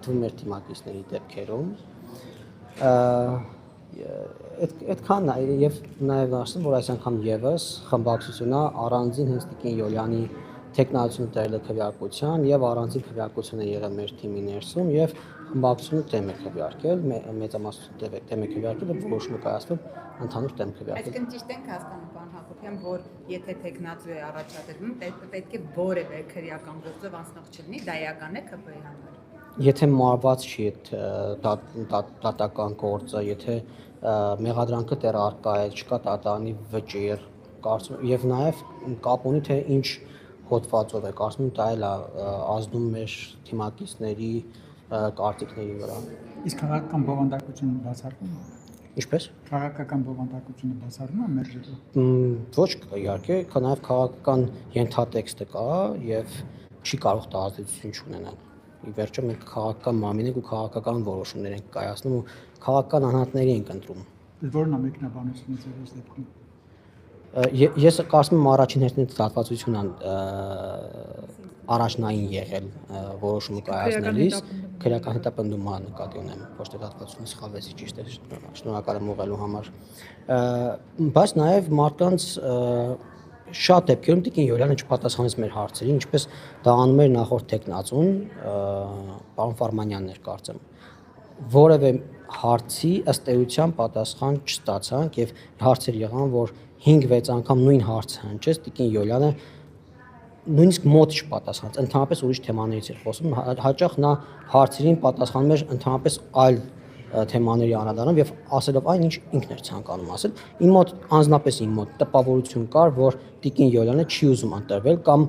հանդիպում մեր թիմակիցների դեպքերում այդքան եւ նաեւ ասեմ որ այս անգամ եւս խմբակցությունը առանձին հենց Տիկին Յոլյանի տեխնացիոն տեղեկատվության եւ առանձին քվեարկություն է եղել մեր թիմի ներսում եւ խմբակցությունը դեմ է քվեարկել մեծամասնություն դեմ է քվեարկել եւ որոշումը կայացվել ընդհանուր դեմ քվեարկել։ Այսինքն ճիշտ ենք հասկանում պարոն Հակոբյան, որ եթե տեխնացու է առաջադրվում, պետք է որևէ քրեական գործով անցնող չլինի, դա էական է ԿՊ-ի համար։ Եթե մարված չի դատական գործը, եթե մեղադրանքը դեռ առկա է, չկա դատարանի վճիռ, կարծում եւ նաեւ կապ ունի թե ինչ հոդվածով է, կարծում եմ դա էլ է ազդում մեր թիմակիցների կարծիքների վրա։ Իսկ քաղաքական բովանդակությունը բացառվում է։ Ինչպես։ Քաղաքական բովանդակությունը բացառվում է մերժելու։ Ոչ իհարկե, նաեւ քաղաքական ենթատեքստը կա եւ չի կարող դա ազդեցություն չունենալ։ Ի վերջո մենք քաղաքական մարմին ենք ու քաղաքական որոշումներ ենք կայացնում ու քաղաքական անհատների ենք ընտրում։ Որն է մեկնաբանությունը ձեր դեպքում։ Ես կարծում եմ առաջին հերթին դատվածությունը առաջնային եղել որոշումը կայացնելիս քրեական հետապնդումը նկատի ունեմ, ոչ թե դատվածությունը սխալվեցի, ճիշտ է, շնորհակալ եմ ուղղելու համար։ Բայց նաև մարդկանց շատ դեպքերում Տիկին Յոլյանը չպատասխանեց մեր հարցերին, ինչպես դա անում էր նախորդ տեխնացուն, պարոն Ֆարմանյանն էր կարծեմ, որևէ հարցի ըստ էության պատասխան չստացանք եւ հարցեր եղան, որ 5-6 անգամ նույն հարցը հնչեց, Տիկին Յոլյանը նույնիսկ մոտ չպատասխանեց, ընդհանրապես ուրիշ թեմաներից էր խոսում, հաճախ նա հարցերին պատասխանում էր ընդհանրապես այլ թեմաների անդրադառնալով եւ ասելով այն ինչ ինքն էր ցանկանում ասել։ Իմ մոտ անձնապես իմ մոտ տպավորություն կար, որ Տիկին Յոլյանը չի ուզում ընտրվել կամ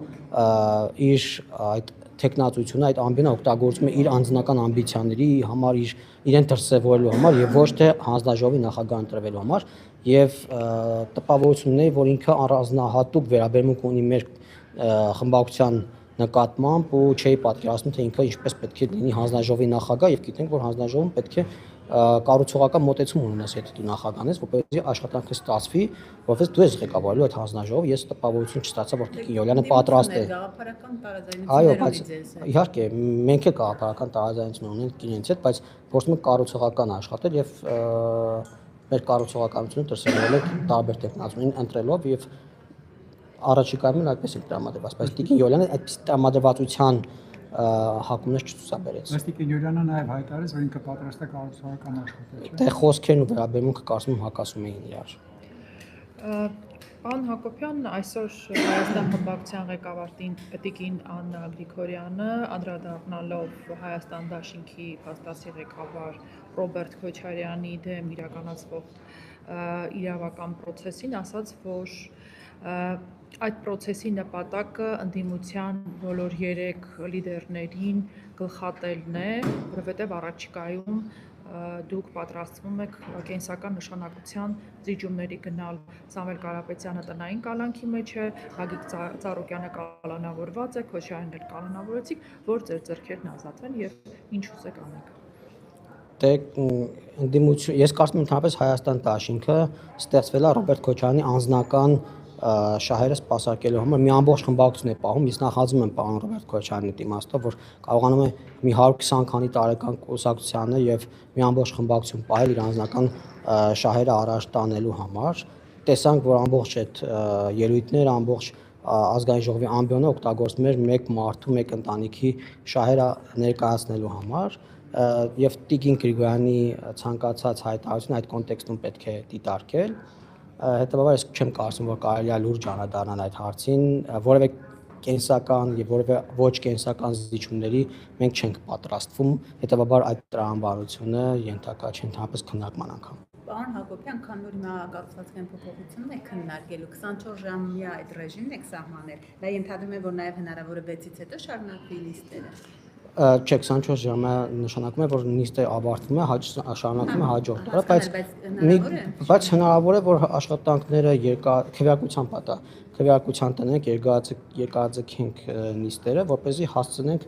իր այդ տեխնացությունը, այդ ամբիոնը օգտագործում է իր անձնական ամբիցիաների համար, իրեն դրսևորելու համար եւ ոչ թե հանձնաժողովի նախագահ ընտրվելու համար եւ տպավորությունն է, որ ինքը առանձնահատուկ վերաբերմունք ունի մեր խմբակցության նկատմամբ ու չէի պատկերացնում թե ինքը ինչպես պետք է լինի հանձնաժողովի նախագահ եւ գիտենք որ հանձնաժողովում պետք է կառուցողական մոտեցում ունենաս եթե դու նախագահն ես որպեսզի աշխատանքը ստացվի որովհետեւ դու ես ղեկավարելու այդ հանձնաժողովը ես տպավորություն չստացա որ Տիկին Յոլյանը պատրաստ է գաղափարական տարաձայնություններ այո բայց իհարկե մենք է գաղափարական տարաձայնություն ունենք իրենց հետ բայց փորձում ենք կառուցողական աշխատել եւ մեր կառուցողականությունը դրսևորել ենք տարբեր տեխնացուներին ընտրելով եւ առաջիկայում այդպես է տրամադրված, բայց Տիկին Յոլյանը այդպես տրամադրվածության հակումներ չցուցաբերեց։ Բայց Տիկին Յոլյանը նաև հայտարարեց, որ ինքը պատրաստ է կառուցողական աշխատել, չէ՞։ Դե խոսքերն ու վերաբերմունքը կարծում եմ հակասում էին իրար։ Պարոն Հակոբյան, այսօր Հայաստան խմբակցության ղեկավար Տիկին Աննա Գրիգորյանը անդրադառնալով Հայաստան դաշինքի փաստացի ղեկավար Ռոբերտ Քոչարյանի դեմ իրականացվող իրավական process-ին ասաց, որ այդ process-ի նպատակը ընդդիմության բոլոր 3 լիդերներին գլխատելն է, որովհետև առաջիկայում դուք պատրաստվում եք կենսական նշանակության զիջումների գնալ Սամվել Կարապետյանը տնային կալանքի մեջ է, Գագիկ Ծառուկյանը կալանավորված է, Քոչարյանն էլ կալանավորեցիք, որ ձեր ձեռքերն ազատվեն եւ ինչ ուզեք անեք։ Դե ընդդիմություն ես կարծում եմ ընդհանրապես Հայաստան դաշինքը ստեղծվել է Ռոբերտ Քոչարյանի անձնական շահերը սպասարկելու համար մի ամբողջ խմբակցություն է պահում, ես նախաձում եմ պարոն Ռոբերտ Քոչարյանի դիմաստով, որ կարողանում է մի 120 քանի տարեկան կուսակցությանը եւ մի ամբողջ խմբակցություն պահել իր անձնական շահերը առաջ տանելու համար։ Տեսանք, որ ամբողջ այդ ելույթները, ամբողջ ազգային ժողովի ամբիոնը օգտագործվում էր մեկ մարդու, մեկ ընտանիքի շահերը ներկայացնելու համար եւ Տիկին Գրիգորյանի ցանկացած հայտարարություն այդ կոնտեքստում պետք է դիտարկել։ Հետևաբար ես չեմ կարծում, որ կարելի է լուրջ անդրադառնալ այդ հարցին, որևէ կենսական եւ որևէ ոչ կենսական զիջումների մենք չենք պատրաստվում, հետևաբար այդ տրամաբանությունը ենթակա չէ ընդհանրապես քննարկման անգամ։ Պարոն Հակոբյան, քան որ հիմա կառուցվածքային փոփոխությունն է քննարկելու 24 ժամյա այդ ռեժիմն եք սահմանել, դա ենթադրում է, որ նաեւ հնարավոր է 6-ից հետո շարունակվի լիստերը։ Չէ, 24 ժամը նշանակում է, որ նիստը ավարտվում է, շարունակվում է հաջորդ օրը, բայց հնարավոր է, որ աշխատանքները քվեարկության պատա, քվեարկության տնենք, երկարաձգենք նիստերը, որպեսզի հասցնենք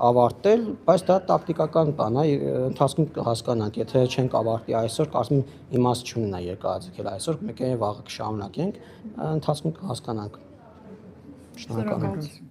ավարտել, բայց դա տակտիկական բան է, ընթացքում կհասկանանք, եթե չենք ավարտի այսօր, կարծում եմ իմաստ չունենա երկարաձգել այսօր, մեկ է վաղը կշարունակենք, ընթացքում կհասկանանք։ Շնորհակալ եմ։